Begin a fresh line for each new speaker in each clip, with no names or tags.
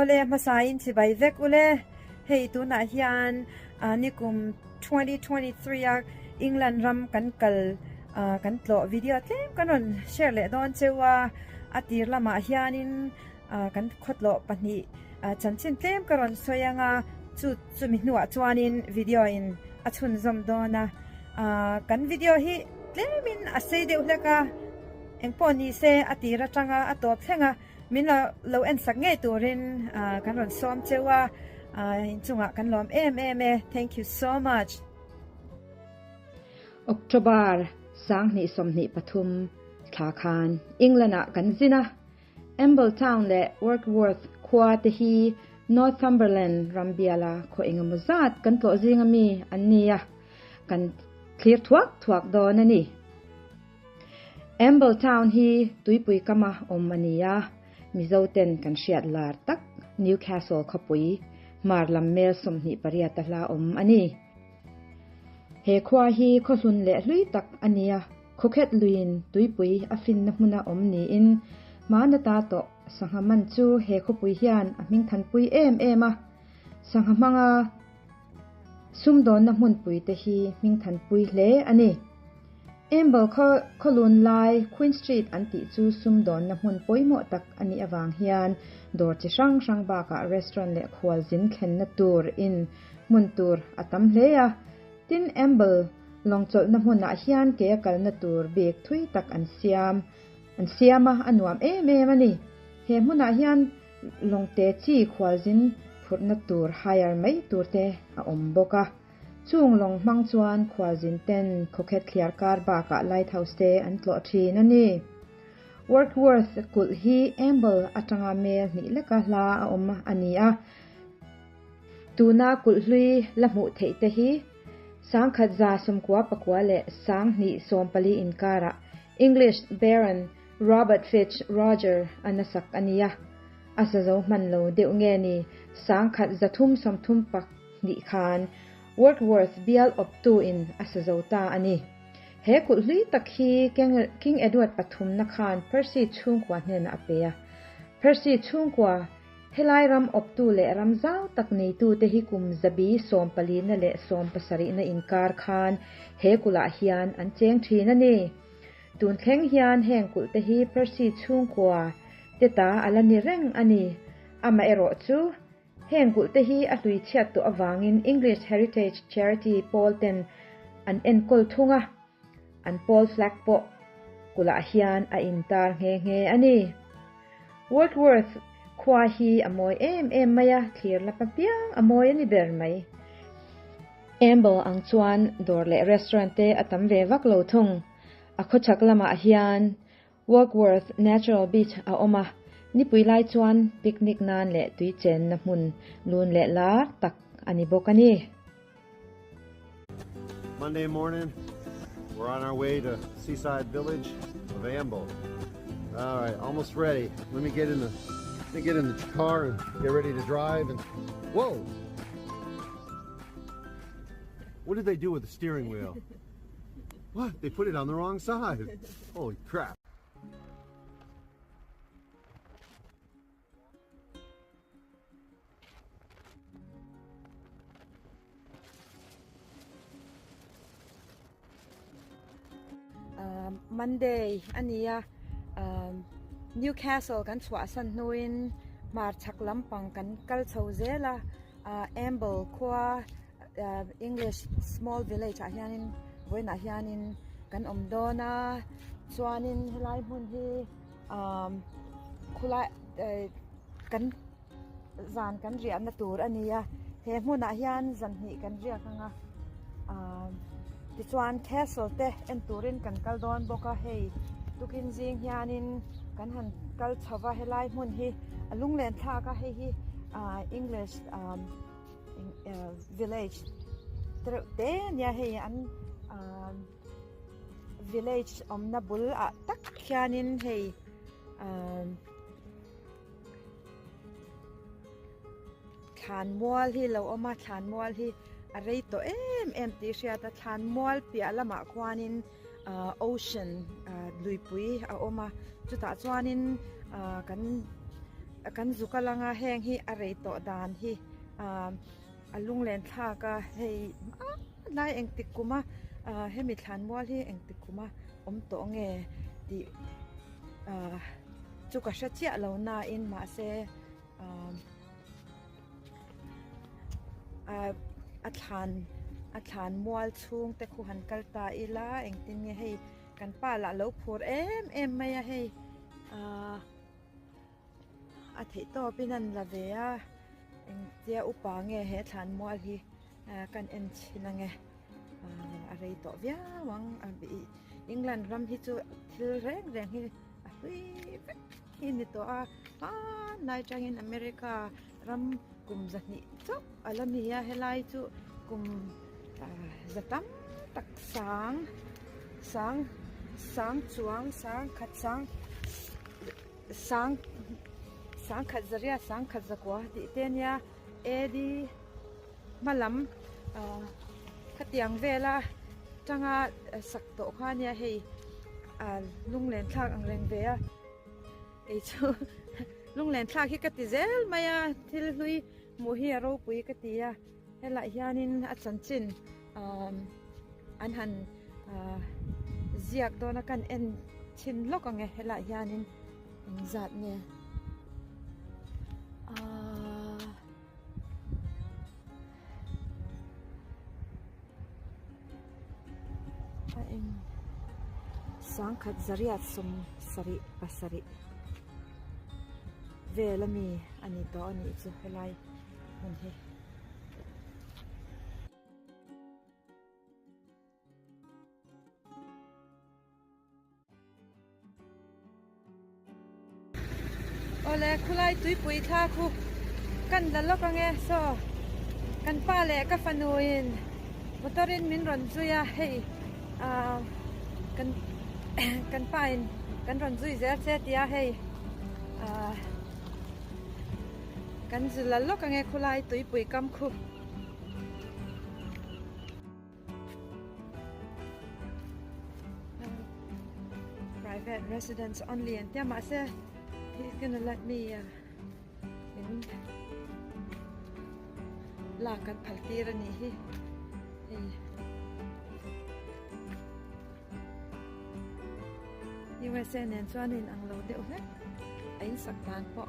ole masain si bai vek ule hei tu na hian nikum 2023 a England ram kan kal kan tlo video tlem kanon share le don chewa atir lama hianin kan khotlo pani chanchin tlem karon soyanga chu mi nuwa chuanin video in achun zom dona kan video hi tlemin asei de ulaka engponi se atira tanga atop thenga min lo en sak nge turin kan ron som chewa inchunga kan lom thank you so much.
October sangni somni pathum thakhan England kan zina Amble Town le Workworth khua te hi Northumberland biala ko engemawzat kan tawh zinga mi annia kan thlir thuak don ani Amble Town hi tuipui kama ania Mizo ten kan hriat lar tak Newcastle khawpui hmar lam mel somni pariat thla ani he khua hi hlun le hlui tak ania Coquet luiin tuipui afin na hmuna niin mana ta to sangha man chu he khawpui hian aming than pui a sangha manga sumdon na hmun pui te hi ming than pui hle ani Amble kholun lai Queen Street anti chu sumdon na hmun poimo tak ani awang hian dor chi sang ba ka restaurant le khwal zin thlen na tur in mun tur atam hleya tin Amble longchol na hmun a hian ke kal na tur bek thui tak an siama anuam mani he hmuna hian longte chi khwal zin phut na tur hire mai turte a omboka chung long mang chuan khwal zin ten Coquet clear kar ba ka lighthouse te an tlo thin ani Workworth Kulh hi Amble atanga mel ni leka hla a om ania tuna Kulh Hlui la mu thei te hi sang khat za somkwa pakwa le sang ni sompali inkara English Baron Robert Fitch Roger anasak ania asazo manlo deu nge ni sang khat zathum somthum pak ni khan Workworth bial op tu in asazo ta ani he Kulh Hlui takhi King Edward pathum na khan Percy chungkwa hnen apea Percy chungkwa helai ram op tu le ram zau tak nei tu te hi kum zabi sompali na le sompasari na inkar khan he kula hian an cheng thina ni tun thleng hian heng kul te hi Percy chungkwa te ta alani reng ani ama ero chu heng kul te hi a hlui chiat to awangin English Heritage Charity Polten an enkol thunga an Paul flag po kula hian a intar nge ani Workworth khua hi amoy maya thlir la papiang amoy ani ber mai Amble ang chuan dor le restaurant te atam ve vak lo thung a khochak lama hian Workworth Natural Beach a oma ni puilai chuan picnic nan le tui chen na hmun lun le la tak ani bokani
Monday morning we're on our way to seaside village of Amble. All right, almost ready. Let me get in the car and get ready to drive. And whoa, what did they do with the steering wheel? What? They put it on the wrong side. Holy crap.
Monday ania Newcastle kan chwa san nuin mar chak lampang kan kal chho zela Amble khua English small village a hianin voina hianin kan omdona chuanin helai hmun hi khula kan zan kan ria na tur ania he hmuna hian zan hi kan ria khanga ti chuan castle te en turin kan kal don boka hei tukin jing hianin kan han kal chawa helai hmun hi alunglen thla ka hei hi English village te nia hei an village omna bul a tak hianin hei thlan mual hi lo oma thlan mual hi a rei to em ti hria ta thlan mual pia lama khwanin ocean luipui a oma chuta chuanin kan kan zukalanga heng hi arei to dan hi alung len thla ka hei nai eng tikuma hemi thlan mual hi eng tikuma om to nge ti chu ka sha chia lo na in ma se a thlan mual chung te khu han kal ta ila eng tin nge hei kan pa la lo phur em maya hei a thei to pinan la ve a eng tia upa nge he thlan mual hi kan en china nge a rei to via wang a bi England ram hi chu thil reng hi a hui hi ni to a nai chang in America ram kum zani chok alani ya helai chu kum zatam tak sang chuang sang khat sang khat zaria sang khat zakwa ti ten ya edi malam khatiang vela tanga sak to khania hei lunglen thak ang reng ve a ei chu lunglen thak hi ka ti zel maya thil hlui mu hi ropui ka ti a hela hianin a chanchin an han ziak dona kan en chin lok ange hela hianin zat nge sang khat zariat sum sari pasari velami ani to ani chu helai hun he ole khulai tuipui tha khu kan la lok ange so kan pa le ka fanuin motorin min ron zuya hei kan pain kan ron zui zer che tia hei kan zula lok ange khulai tuipui kam khu private residence only and tia ma se he's gonna let me la kan phaltira ni hi USA nen chuanin ang lo deuh hle ain saktan po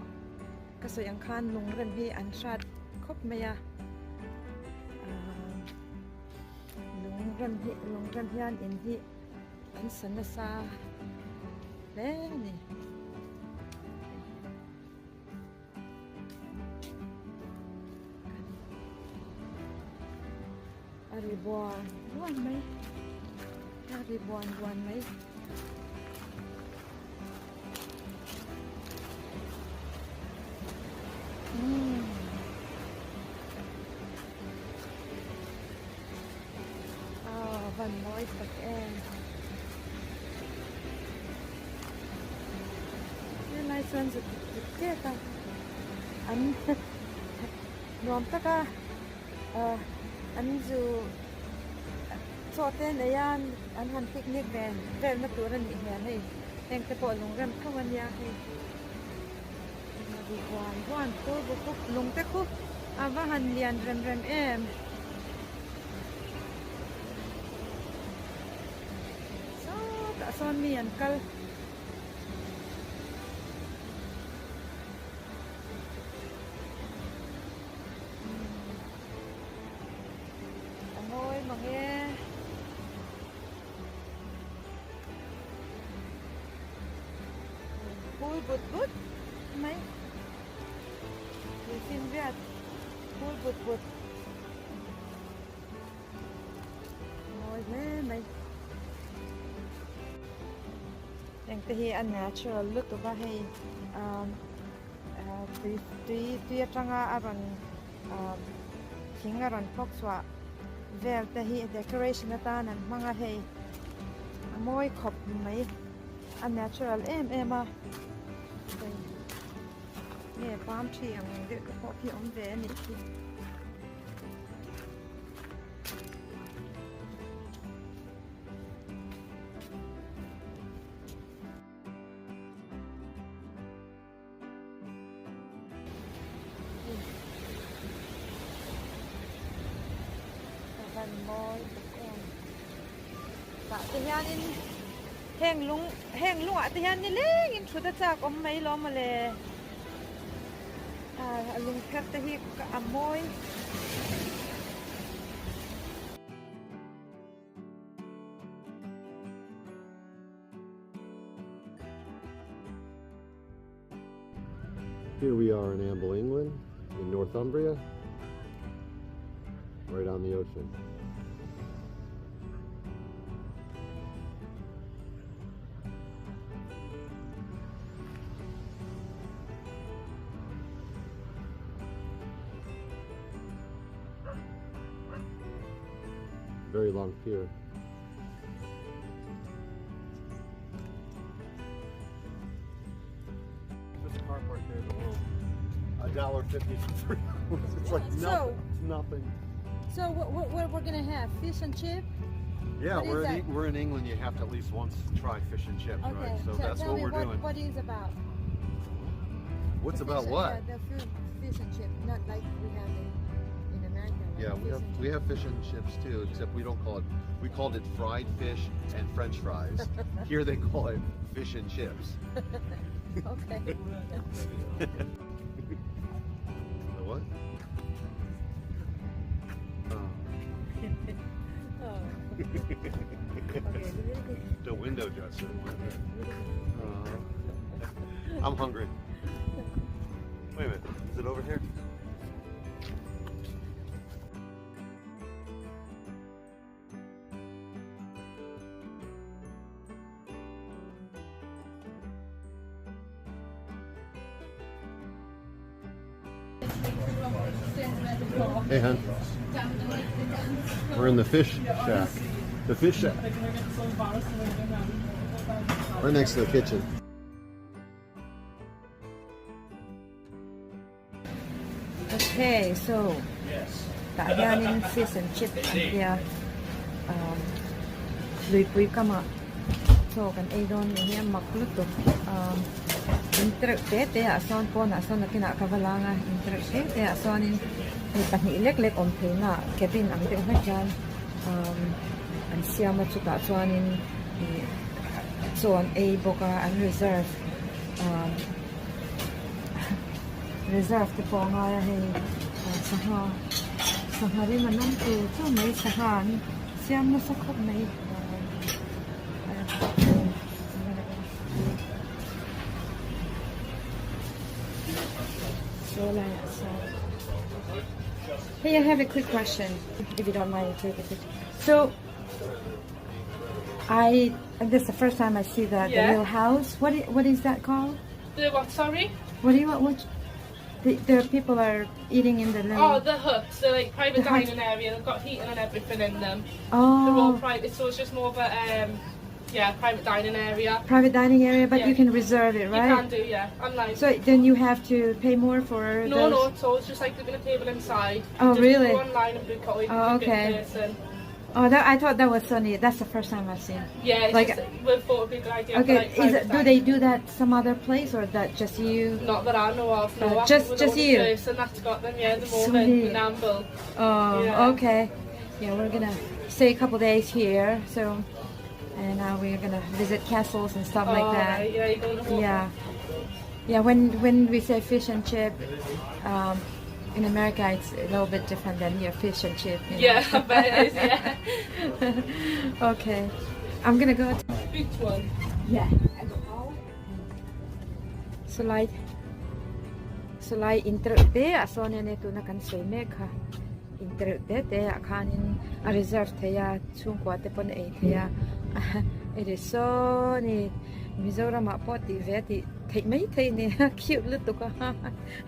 kasoi ang khan lung ran hi an shat khop maya lung ran hian in hi an sanasa le ni ari buan mai ari buan mai van nói thật em nên lai sơn giật chết ta anh nhóm tất cả anh dù cho tên ấy anh hàn picnic về mất tuổi anh nghỉ hè này em cái bộ lùng rem không anh ya hay đi hoàn tôi bộ khúc lùng tết khúc và hàn liền rem em son mi an kal ngồi mà nghe vui bụt mấy người xin Việt vui bụt ngồi thế mày yang tehi unnatural look ba hei tui atanga aron thing aron phok chwa vel tehi decoration atan an manga hei moi khop mai unnatural em a nge palm tree ang de ko phi om ve ni กันมอยแต่ที่ยันอินแห้งลุงที่ยันนี่เล้งอินชุดจากอมไม่ล้อมาเลยลุงแคทที่ก็อมอย
Here we are in Amble, England, in Northumbria, right on the ocean. Very long pier. Car park there, the little $1.50 for 3 hours. It's like nothing. It's nothing.
So what we're gonna have? Fish and chip?
Yeah, we're in England. You have to at least once try fish and chips,
Okay.
right? So that's
tell
what
me
we're doing.
What is about?
What's
The
about
fish,
what?
The fish and chip, not like we have in America. Like
Yeah,
fish and
we have fish and chips too, except we don't call it. We called it fried fish and French fries. Here they call it fish and chips.
Okay.
The what? Oh. The window dresser. I'm hungry. Wait a minute. Is it over here? Hey, hon. We're in the fish shack. The fish shack. Right next to the kitchen.
Okay, so Italian fish and chip here. Ropui kama. So kan idon niya makluto. Interete ason po na ason na kinakabalanga. Interete asonin ipahnilek-lek ompe na Kevin ang tiyo na dyan. Ang siyama tsuka asonin so an A boka ang reserve. Reserve ti po nga sangha rin manang to so may sahan siyam na sakot may Hey, I have a quick question, if you don't mind. So, this is the first time I see the little house. What is that called?
The what, sorry?
What do you want? The people are eating in the little...
Oh, the huts. They're like private dining area. They've got heating and everything in them.
Oh.
They're all private, so it's just more of a, private dining area.
Private dining area, but you can reserve it, right?
You can do, yeah, online.
So then you have to pay more for
No,
those?
so it's just like leaving a table inside.
Oh,
just
really?
Go online and book it.
Oh, okay. Oh, I thought that was funny. That's the first time I've seen.
Yeah, it's
like,
just, we thought it'd be a good idea.
Okay,
for, like,
do they do that some other place or that just you?
Not that I know of. No,
just you.
Person that's got them. Yeah, the moment in Amble.
Oh,
yeah.
Okay. Yeah, we're gonna stay a couple days here. So, and we're gonna visit castles and stuff like that.
Right. Yeah, you're going to
Yeah. When we say fish and chip, in America it's a little bit different than your fish and chip. You know?
Yeah, I bet it is. Yeah.
Okay, I'm gonna go.
Which one?
Yeah. Sulai interute asonya netu na kan meka interute te akanin a reserve te ya chungkwa te pon e te ya it is so ni Mizo ma poti veti take me te ni cute little ka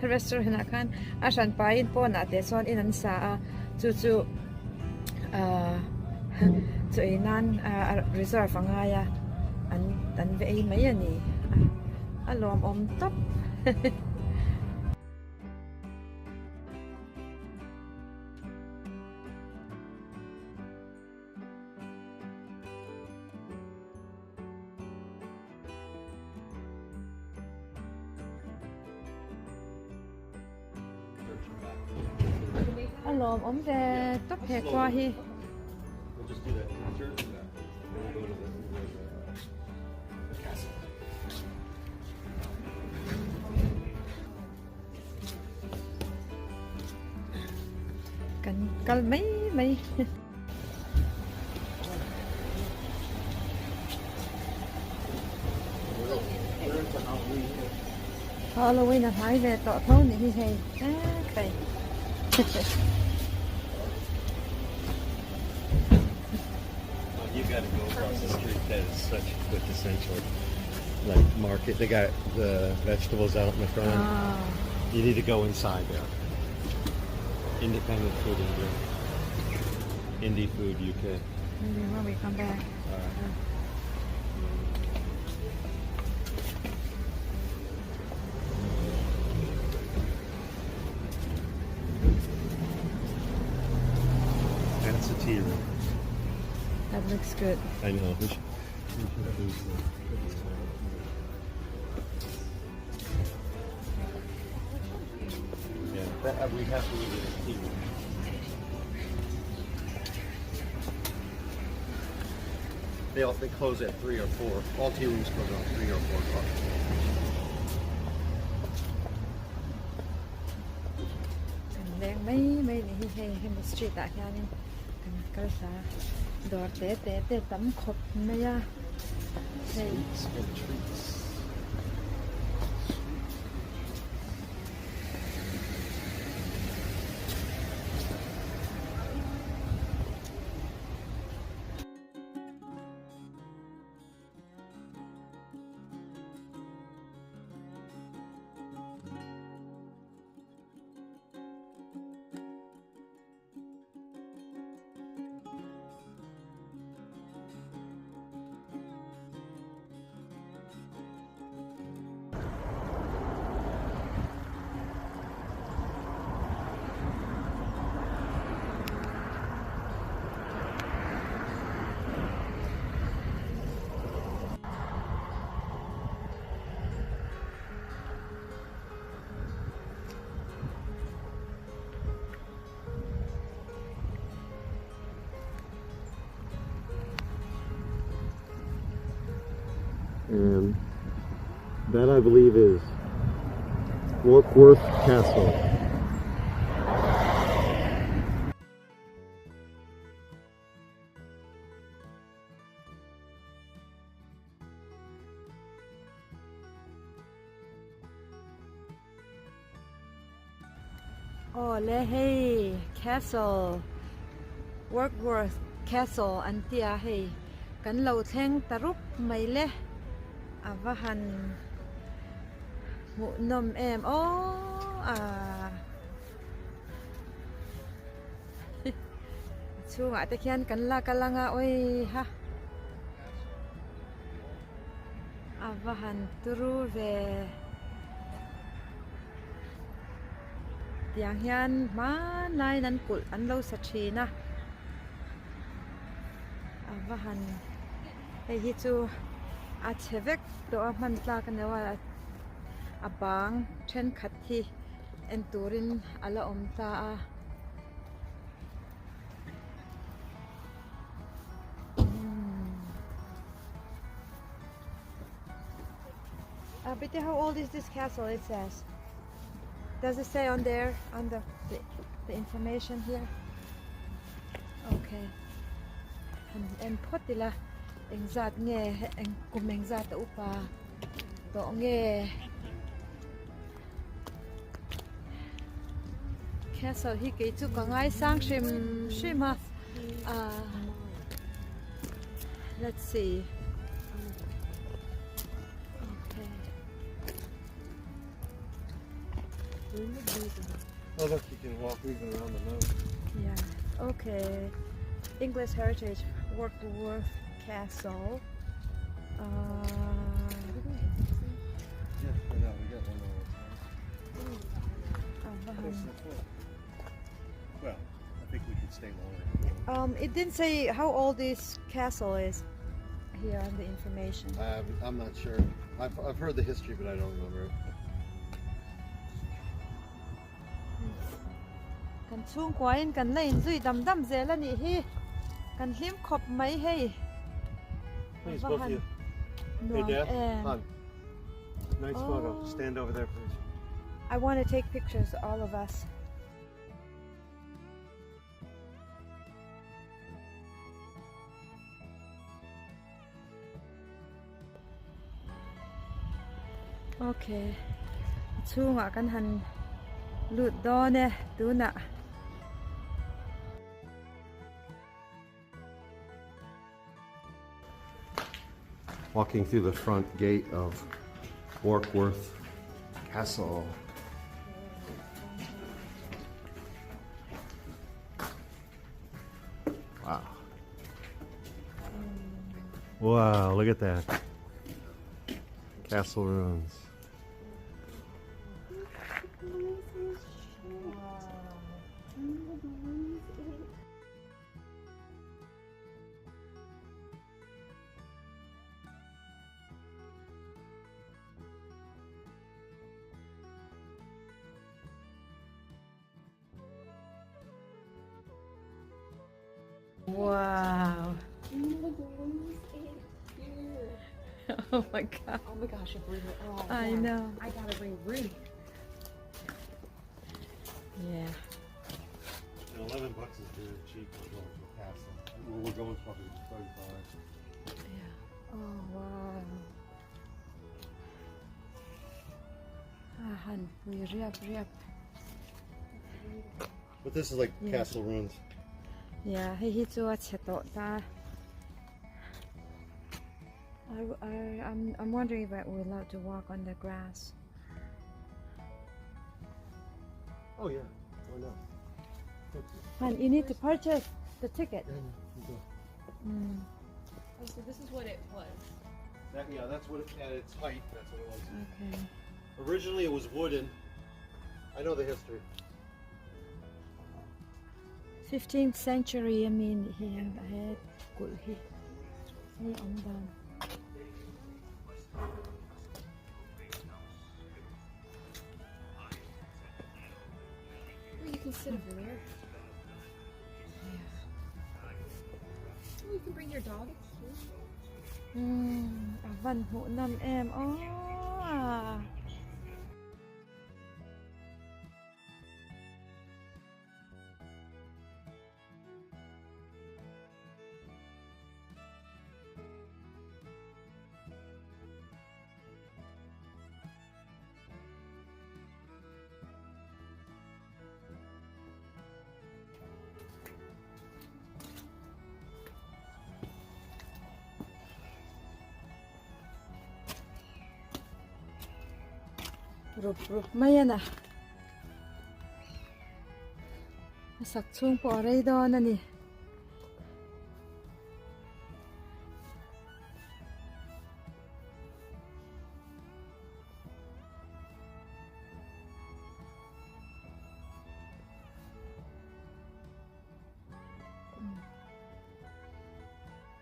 restaurant akan asan pain po na te son inan sa chu inan reserve angaya an ve mai ni alom om top Alom om de top he qua hi
just do that church and that. Then we'll go to the castle.
Cần mấy mấy Halloween là phải về tọa thấu này đi hay okay.
You got to go across the street. That is such a quintessential like market. They got the vegetables out in the front. You need to go inside there. Independent food and drink. Indie food UK.
Maybe when we come back.
All right. That's a tea room.
That looks good.
I know. We should lose yeah, we have to leave it in tea room. They close at 3 or 4. All tea rooms close at 3 or 4 o'clock.
Đèn mấy mấy này hay một street tại nhà nên cơ sở đồ té tấm khop mấy à hay
And that I believe is Workworth Castle.
Oh, Lehe Castle, Workworth Castle, and tia hey, kan lau theng tarup mai le, avahan mu nom em chu ngã te khian kan la kalanga oi ha, avahan turu ve. Tiang hian ma nai nan kul an lo sa thina avahan hei hi chu a chevek to a man tla kan lewa a bang then khat hi en turin ala om ta a bit how old is this castle? It says. Does it say on there, on the information here? Okay. And potila engemawzat nge engemawzat upa to nge castle hi ke chu ka ngai sang shima let's see.
Oh look, you can walk even around the nose.
Yeah, okay. English Heritage Workworth Castle.
Yeah, I know, we got one more. Well, I think we could stay longer.
It didn't say how old this castle is here on the information.
I'm not sure. I've heard the history, but I don't remember it.
Kan chung kwain kan lein zui dam zela ni hi กันเลี้ยมขบไหมเฮ้ย
Please, both of you. Hey, Dad. Han. Nice photo. Stand over there, please.
I want to take pictures, all of us. Okay. Chung akan han lut done tuna.
Walking through the front gate of Workworth Castle. Wow. Wow, look at that. Castle ruins.
Wow. Oh my god.
Oh my gosh, I bring it. Oh,
I
yeah.
know.
I gotta bring Ruth.
Yeah.
And $11 is very cheap for going to a castle. Well, we're going probably 35.
Yeah. Oh wow. Han, we riap.
But this is like
Yeah.
castle ruins.
Yeah, he to a cheto ta. I'm wondering if we're allowed to walk on the grass.
Oh yeah, why not?
Han, you need to purchase the ticket. Mm.
Oh, so this is what it was.
Yeah, that's what it, at its height, that's what it was.
Okay.
Originally it was wooden. I know the history.
15th century, I mean, he had Kulh. He Amdan.
Oh, you can sit over there. Oh, you can bring your dog.
Van hmuna em. Oh. Rup maya na. Masak chung po aray doon na ni.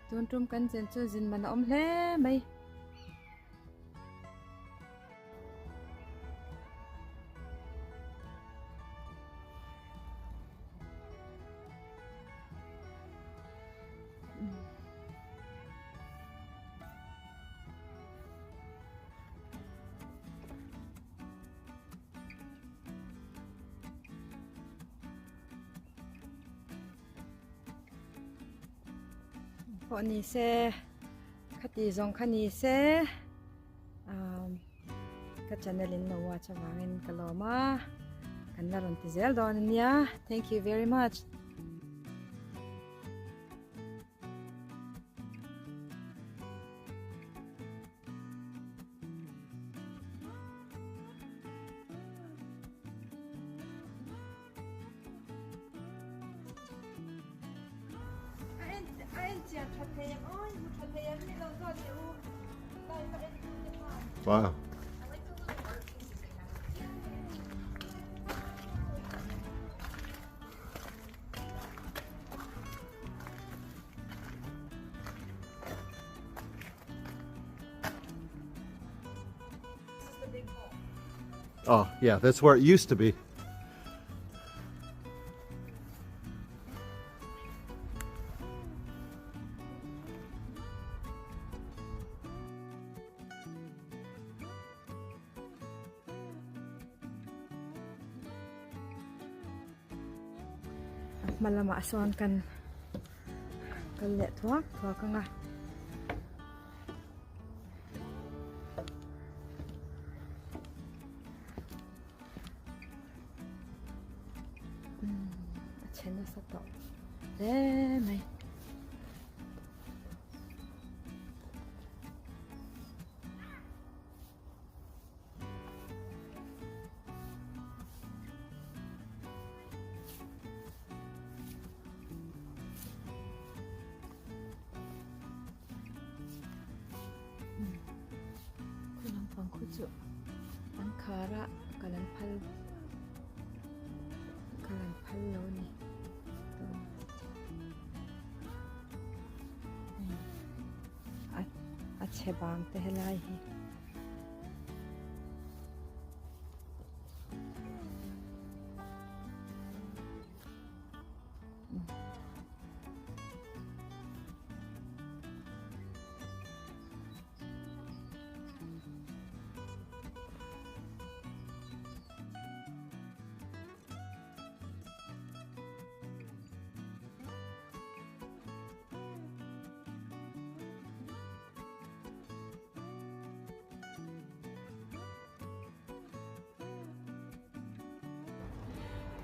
Tuan trum kan zen chu zin man om hle mai. Pho ni se khati zong khani se ka channelin no wa chawangin kaloma kanlaron tizel don nya. Thank you very much.
Wow. Oh, yeah, that's where it used to be.
malama aswan kan le thuak anga chena sa to le mai ang kara kalan pal lo ni at chebang te helai hi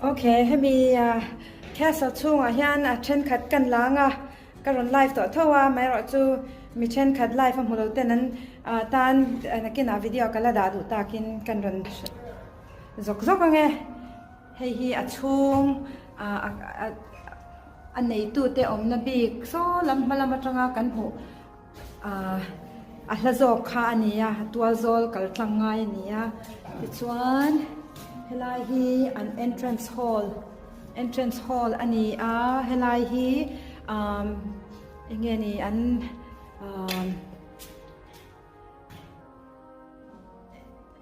Okay, hemi castle chunga hian a then khat kan langa karon live to thawa mai ro chu mi then khat live amulo tenan tan nakina video kala da du takin kan ron zok zok ange hei hi a chung a nei tu te om na bik so lam malam atanga kan hu a hlazok kha ania tual zol kal tlangai ania ti chuan helai hi an entrance hall ani a helai hi engeni an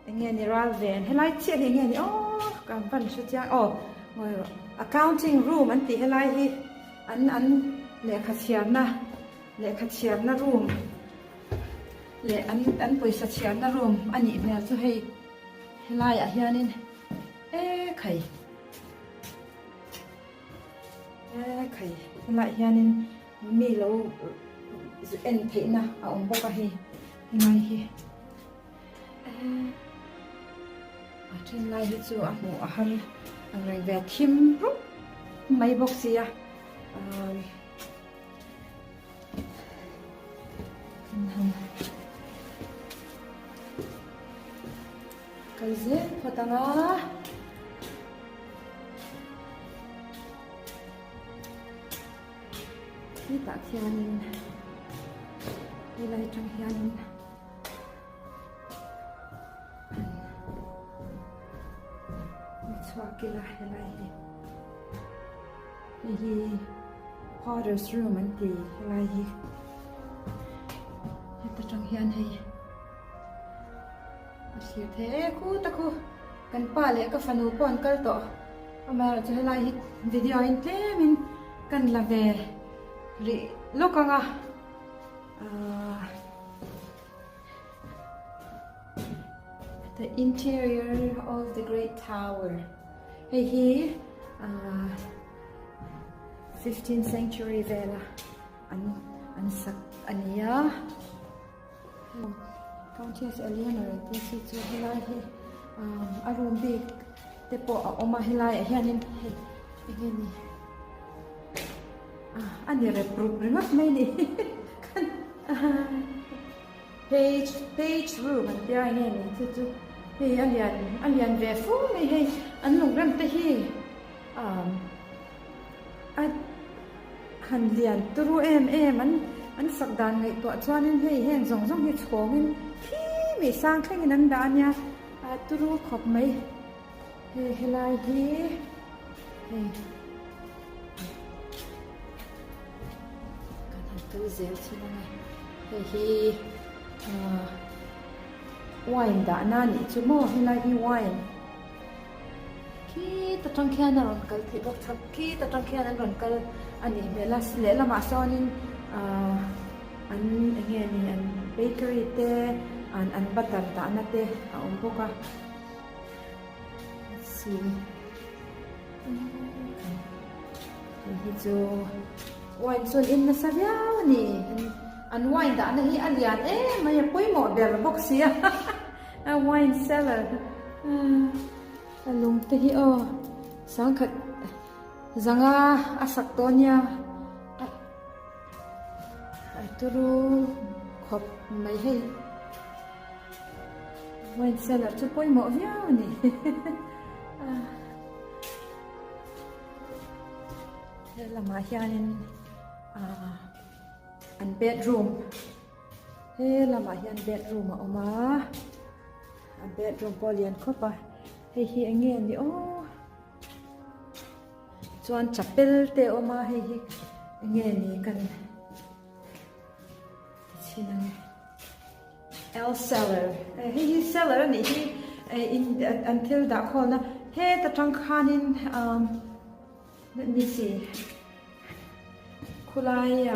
engeni ralven helai chi engeni kan van shu chang accounting room an ti helai hi an lekha chiarna room le an poisa chiarna room ani me chu hei helai a hianin khai lại hianin mi lo en theina a om boka hi mai hi a then lai hi chu a mu a har ang reng ve thim ru mai bok sia kalze patanga ni tak hianin nilai tang hianin ni chuakila helai hi potter's room an ti helai hi ta tang hian hei siya the ku taku kan pa le ka fanu pon kal to amara chu helai hi video in tlemin kan la ve ri lokanga the interior of the great tower hi 15th century vela an sak ania Countess Eleanor this is helai hi a room big te po oma helai hianin begini ani reprograma mai ni page room an dia ni chu hei alian ve fu mai hei an lungram te hi han lian turu em an sakdan ngai to chuanin hei heng zong hi chhongin khi mi sang thlengin an da nia turu khop mai hei helai hi hei kan han tu zel china hei wine da na ni chu mo helai hi wine khi ta tang khian ron kal thi bok thap khi ta tang khian an ron kal ani melas le lama sonin an engeni an bakery te an butter ta na te a boka let's see
chu wine sun in na sabiao ni an wine da na hi alian mai poi mo ber box ya a wine cellar alung te hi sangha zanga asaktonia turu khop mai hei wine cellar chu poi mo ya ni lama hianin an bedroom lama hian bedroom a awma a bedroom polian khopa hi ange ni chuan chapel te awma hi ange ni kan chinang L cellar hi cellar ni hi in until da kholna he ta tangkhanin let me see Kulai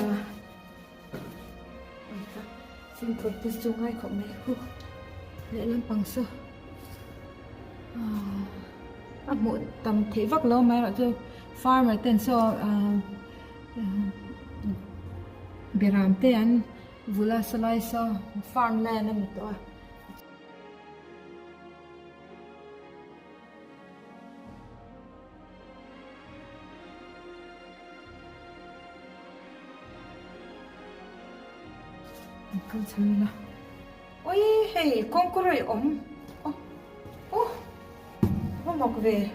xin cột từ chung hai cậu mẹ khu lệ lắm bằng sơ một tầm thế vắc lâu mấy bạn chơi farmer tên so biram tên vula salai so farmland này to con xem nào, ôi hey con có rồi không mọc về,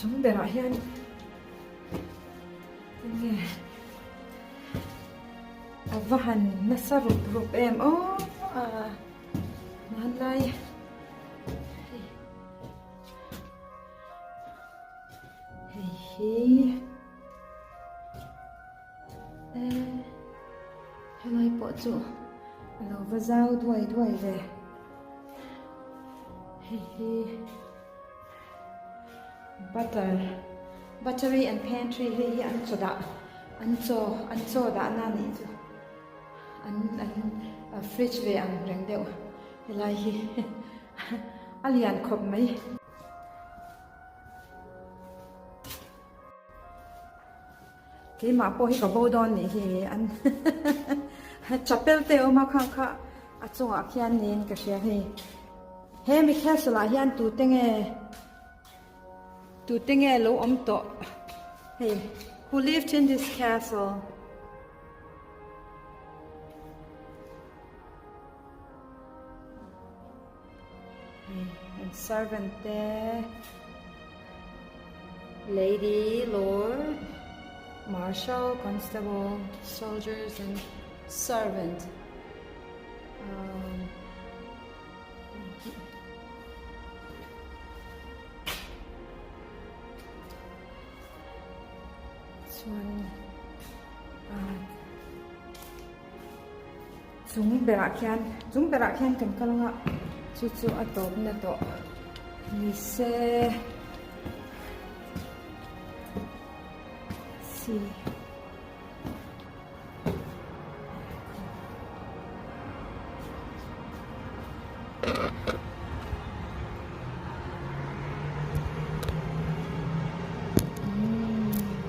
chúng để lại hiên, nghe, vahan nasa rup em, nahan lai, hey Hlui bộ chủ lâu và dao đuổi về battery and pantry hi an cho da na ni chu an fridge ve ang reng deuh helai hi alian khop mai cái mà po hi ka bodon ni hi an chapel te oma kha achunga khian niin ka sia he mi khasala hian tu tenge lo om to hey who lived in this castle and servant there lady lord marshal, constable, soldiers, and servant. This one. Chúng berak khian kan kalanga chu atop na to ni se see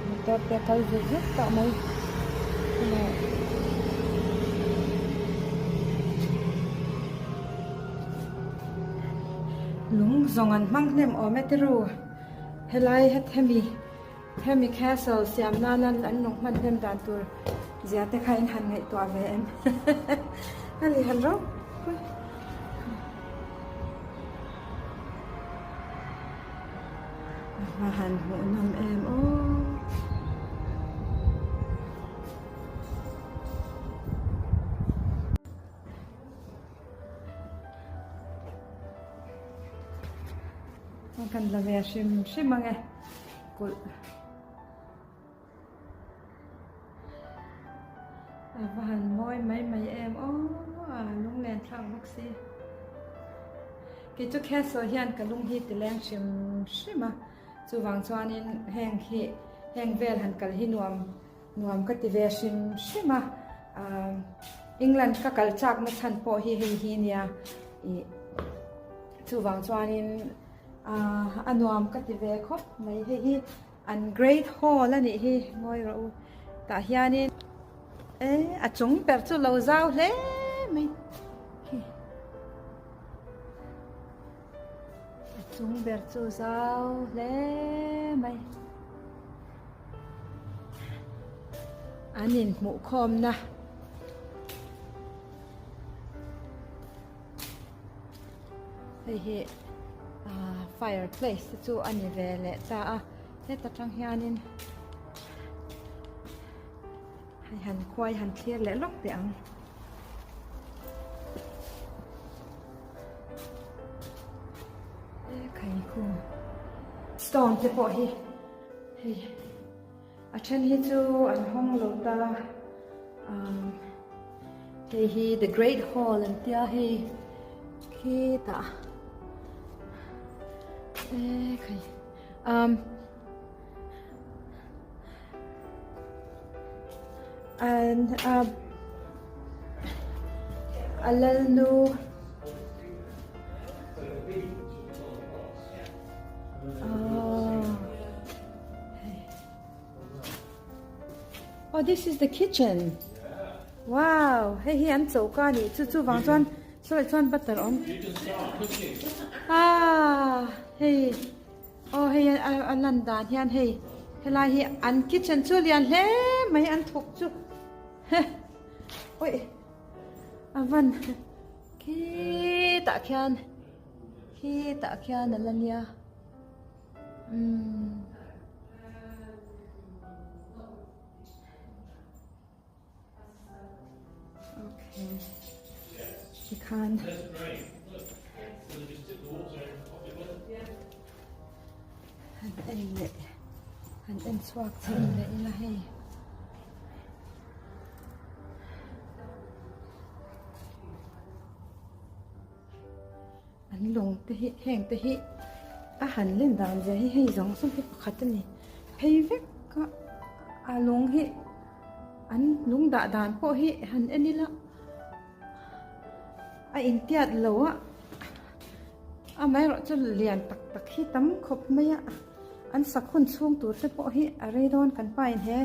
motor pe kal zut tak mai lung zongan mangnem o metero helai het hemi castle siam nanan an nong man hem dan tur zia te khain han ngai to ve em ali han ro ma han ho nam em kan la ve shim mangai Kulh vahan moi mấy em lung len thlang bác sĩ cái chỗ castle hian cả lung hi ti leng shima chu wang chuan in heng vel han kal hi nuam ka ti ve shima England ka kal chak na chan po hi nia i chu wang chuan in anuam ka ti ve khop mai hi
an Great Hall ani hi ngoi ro ta hianin a chung per chu lo zau hle mai a chung per chu zau hle mai anin mu khom na hi fireplace chu ani ve le cha a he ta tang hianin han khwai han thlir le lok te ang khai khu stone te po hi a then hi chu an hong lo ta hi the Great Hall and tia hi khi ta khai and alalnu oh, this is the kitchen. Wow, hey hi an chau ka ni chu wang chuan soi chuan butter on. Hey oh hey an lan dan hian hey helai hi an kitchen chu lian hle mai an thuk chu oi avan ki ta khian alania okay she can han en thuak thing le ila hei an lung te hi heng te hi a han len dan je hi hei zong sum hi pakhat ani phei vek ka a lung hi an lung da dan po hi han enila a in tiat lo a mai ro chu lian tak hi tam khop mai a an sakhun chung tur te po hi a reidon kan pa in he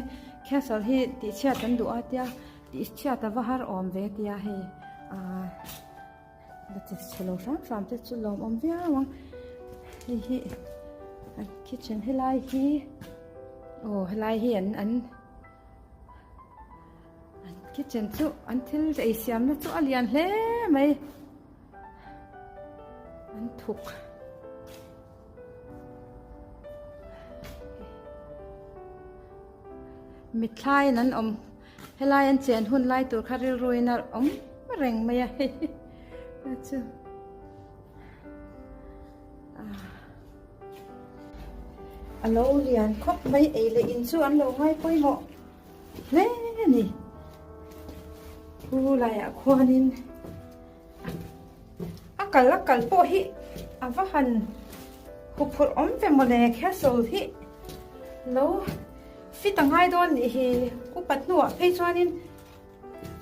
castle hi ti chia tan du atia ti chia ta var om ve tia he the chilo ram te chulom om via wang hi kitchen helai hi helai hi an kitchen chu an thil ei siam na chu alian hle mai an thuk mithai nan om helai an chen hun lai tur kharil ruina om reng maya chu alo lian khop mai ei le in chu an lo ngai poi mo le ni lai a khwanin akal po hi avahan hupur om ve mo le castle hi lo fitangai don hi upat nu a phei chuanin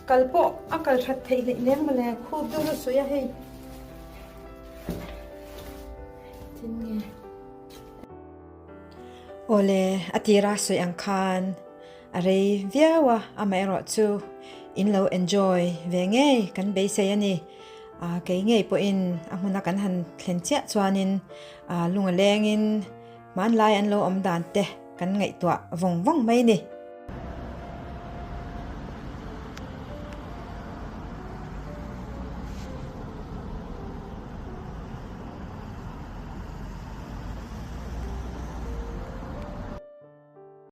kalpo akal that thei le leng ma le khu du ru suya hei tinge ole atira soi ang khan are viawa amai ro chu in lo enjoy ve nge kan be se ani ke nge po in hmuna kan han thlen chia chuanin lunga lengin man lai an lo om dan te kan ngai tua vong mai ni